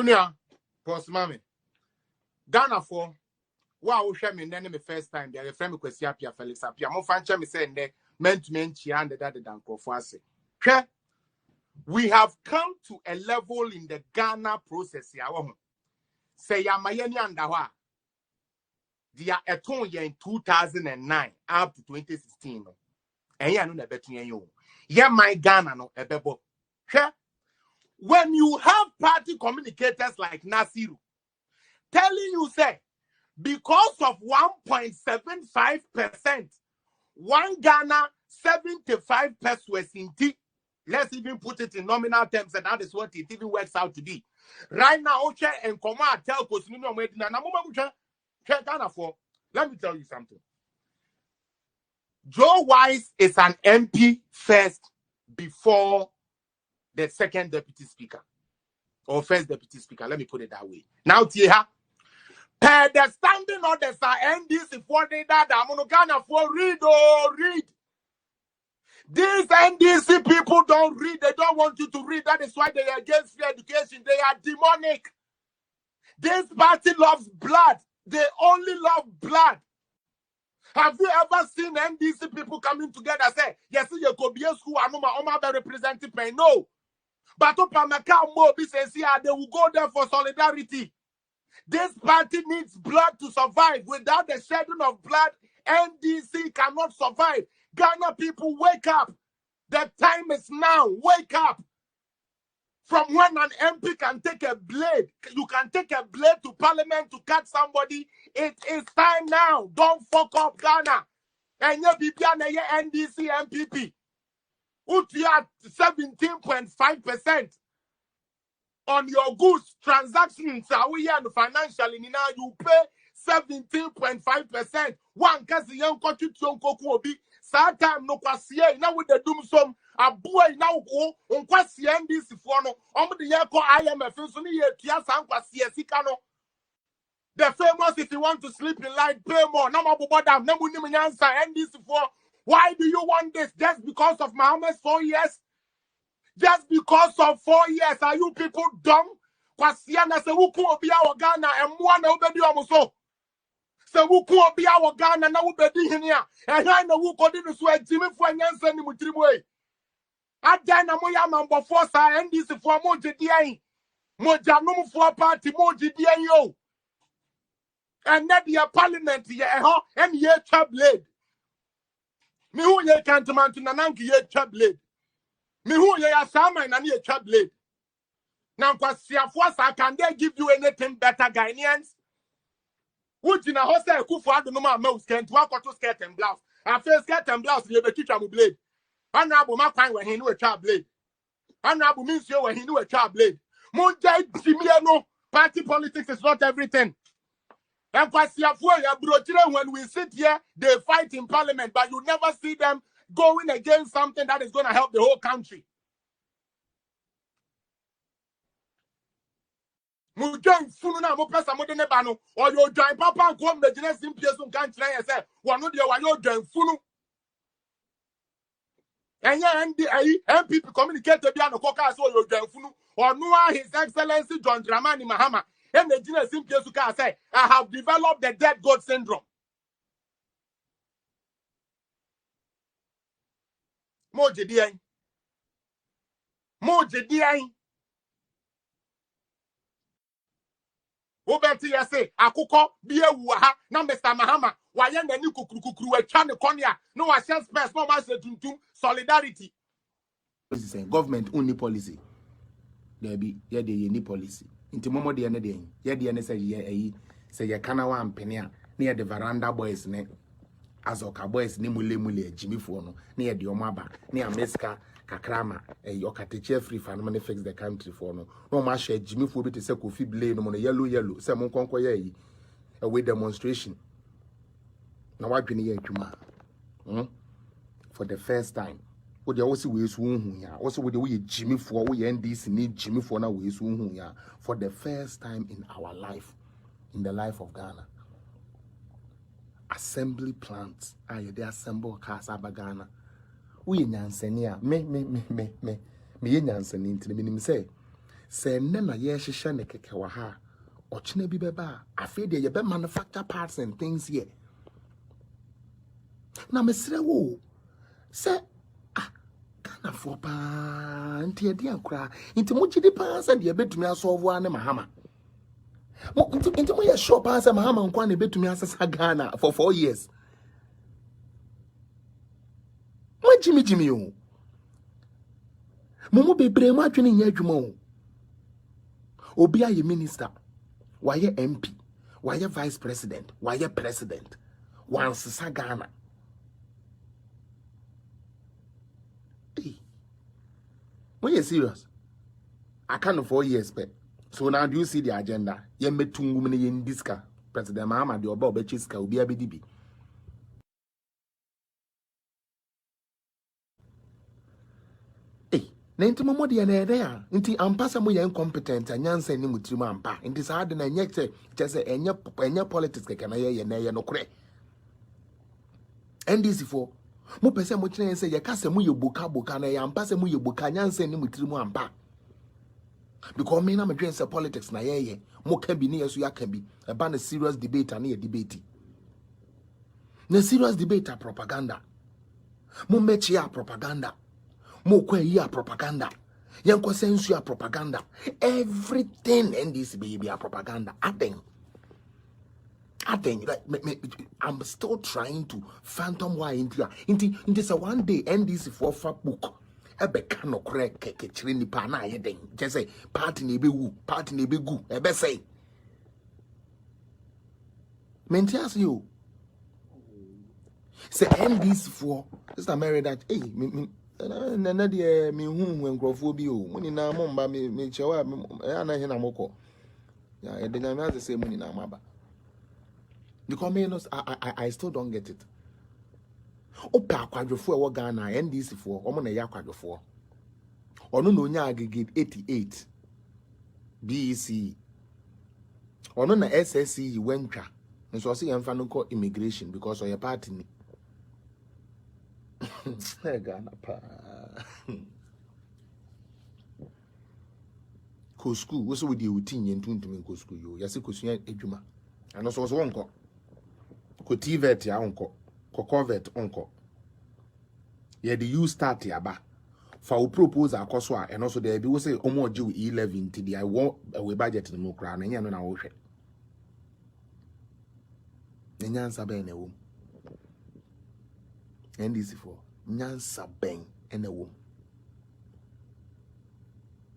Unia, post mommy. Ghana for wow, share me then me first time. They are friend request Apia Felix Apia. Mo fancha me say ne meant chia and the dan crofase. We have come to a level in the Ghana process here. Say ya mayeni andawa. They are at in 2009 up to 2016. And ya no na betu you. Yeah, my Ghana no ebebo. When you have party communicators like Nasiru telling you say because of 1.75%, one Ghana 75 pesos in tea. Let's even put it in nominal terms, and that is what it even works out to be. Right now, Oche and Koma tell Kosmino Medina. Let me tell you something. Joe Wise is an MP first before the second deputy speaker or first deputy speaker. Let me put it that way. Now, Tia, per the standing orders are NDCfuo that Ghana for read. These NDC people don't read. They don't want you to read. That is why they are against free education. They are demonic. This party loves blood. They only love blood. Have you ever seen NDC people coming together and say, yes, you could be a school, I'm not representing pain? No. But they will go there for solidarity. This party needs blood to survive. Without the shedding of blood, NDC cannot survive. Ghana people, wake up. The time is now. Wake up. From when an MP can take a blade, you can take a blade to parliament to cut somebody. It is time now. Don't fuck up Ghana. And you NDC MPP. You are 17.5% on your goods transactions. Financially, now you pay 17.5%. One kasi young country to Obi. Time no kwasiye now with the doom some a boy now go on kwasiye NDCfuo no the year call IMF so ni ye tia san kwasiye sikano. The famous if you want to sleep in light pay more na mabobodam na muni nyansa NDCfuo. Why do you want this? Just because of Mahama's 4 years? Just because of 4 years are you people dumb? Kwasiye na se wuku obi a Ghana and one obedi omuso. So who could be our Ghana now be here? And I know who could do so Agyimifuo NDCfuo. I done a moya man before NDCfuo Mojidian. Mojanum for party Mojidian yo. And that the parliament here and ye chablade. Me who ye can't man to Nananki ye chablade. Me who ye are Saman and ye chablade. Now, Kwasiafuasa, can they give you anything better, Ghanaians? Would you know how say Kufu had no more mouse can to walk to skirt and blouse? I feel skirt and blouse, you be teacher blade. Honorable Mapan when he knew a child blade. Honorable means you when he knew a child blade. Monday, Jimiano, party politics is not everything. And when we sit here, they fight in parliament, but you never see them going against something that is going to help the whole country. Mujan Fununa Mopesa Modenebano, or your giant papa come the genesis in Pierson country and say, one of your giant Funu. And MPP communicate to Biano Coca, so your giant Funu, or Noah, His Excellency John Dramani Mahama, and the genesis in Piersuka say, I have developed the dead God syndrome. Mojedian. Obeti yase akuko biye wuha na Mr. Mahama waye na ni kukuru echa ne konia no wa share space no ma se tuntum solidarity government only policy there be ye dey any policy inti momo de ne dey ye de ne say ye kana wa mpene a na ye de veranda boys ne azoka boys ne mule Agyimifuo no na ye de omo aba na ya meska kakrama okateche free fan money fix the country for no ma share Agyimifuo bi te se Kofi blade no yellow se mon konko ye a demonstration na wadwene ye adwuma for the first time wo de wo se we su hu ya wo se wo de wo ye Agyimifuo wo ye NDC ni Agyimifuo na we su hu ya for the first time in our life, in the life of Ghana. Assembly plants aye they assemble cars Ghana. We nyansani a me ye nyansani ntini minim say Say nena ye shishane kekewaha. Ochine bi beba. Afraid ye be manufacture parts and things here. Na mesre wo. Say kana for pa nti e dia kra. Nti mo gidi pa say de betumi asolve ane Mahama. Mo nti mo ye sure pa say Mahama nkwa na betumi asesa Ghana for 4 years. Mo Jimmy o. Mo bebre mo atwene nya adwuma o. Obi aye minister, waye MP, waye vice president, waye president. Once Ghana. Hey, when you serious? I can't 4 years, but so now do you see the agenda? Ye metungu mene yen diska. President Mahama di oba obechiska ubi abidibi. Hey, na inti momo di ene ya. Inti ampasa mo ye incompetent anyansa ni mutrimu ampa. Inti sa ade na nyekte chese enye politics keke na ye no kure. NDCfuo mo pese mo kire se ye kase mo ye boka na ye ampasa mo ye boka anyansa ni mutrimu ampa. Because me na me dwen say politics na ye mo can be near so ya can be about a serious debate and a debate. Na serious debate a propaganda. Mo mechi a propaganda. Mo kwa yi a propaganda. Yanko sensu a propaganda. Everything NDC be a propaganda. I think I'm still trying to phantom why into say one day NDCfuo fa book. Ebe kano kre keke chiri nipa na aye den just say party na ebe gu ebe say mentias you say NDCfuo sister Mary that hey na de me hu nkrofo bi o muni na mo mba me chewa na he na moko ya e de na me say muni na maba because me no I still don't get it. Opa akwadwofo e wo Ghana NDCfuo omo na ya akwadwofo ono no nya aggregate 88 BEC ono na SSC wentwa nso se yemfa no ko immigration because of your party ni Ghana pa ko school wo so we dey utin yen tuntum ko school yo yase ko suya adwuma ano so wonko ko TVET ya wonko ko covet onko ye the you start yaba for we propose akoso a eno so there be we say omo oje 11 ti the I want we budget no kra na nya no na wo hwe nyansa ben na wo NDCfuo nyansa ben na wo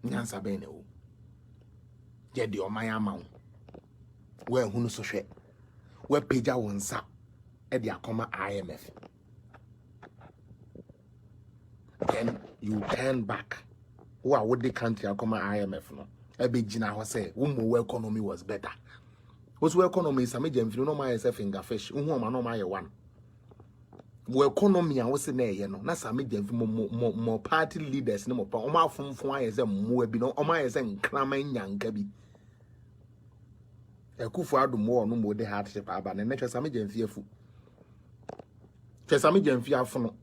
nyansa ben na wo ye de oman ama we hunu so hwe we pagya wonsa e de akoma IMF. Then you turn back. Who are what the country akoma IMF no? Ebe jina ho say wo economy was better. What's economy is a jemfi no my self finger fish. Who ma no my one. Wo economy a wo se na ye no. Na same jemfi mo party leaders no mo pa. O ma fonfon aye se mo bi no. O ma aye se nkrama nyanka bi. Ekufu adu mo no mo de hardship aba na na twesa me jemfi afu. Twesa me jemfi afu no.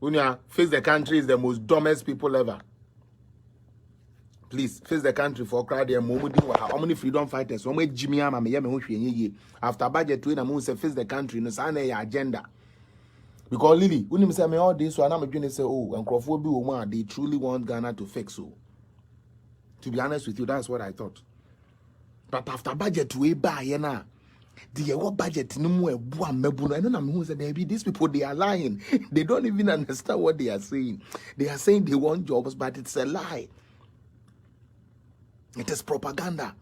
Unia, face the country is the most dumbest people ever. Please, face the country for crowd and how many freedom fighters? How many Agyimifuo me ye after budget to na say face the country no say na agenda. Because Lily, unim say me all this so na me dwene say oh, nkrofo bi wo ma they truly want Ghana to fix so. To be honest with you, that's what I thought. But after budget we buy na the what budget no more mebu no I know who said these people they are lying. They don't even understand what they are saying. They are saying they want jobs, but it's a lie. It is propaganda.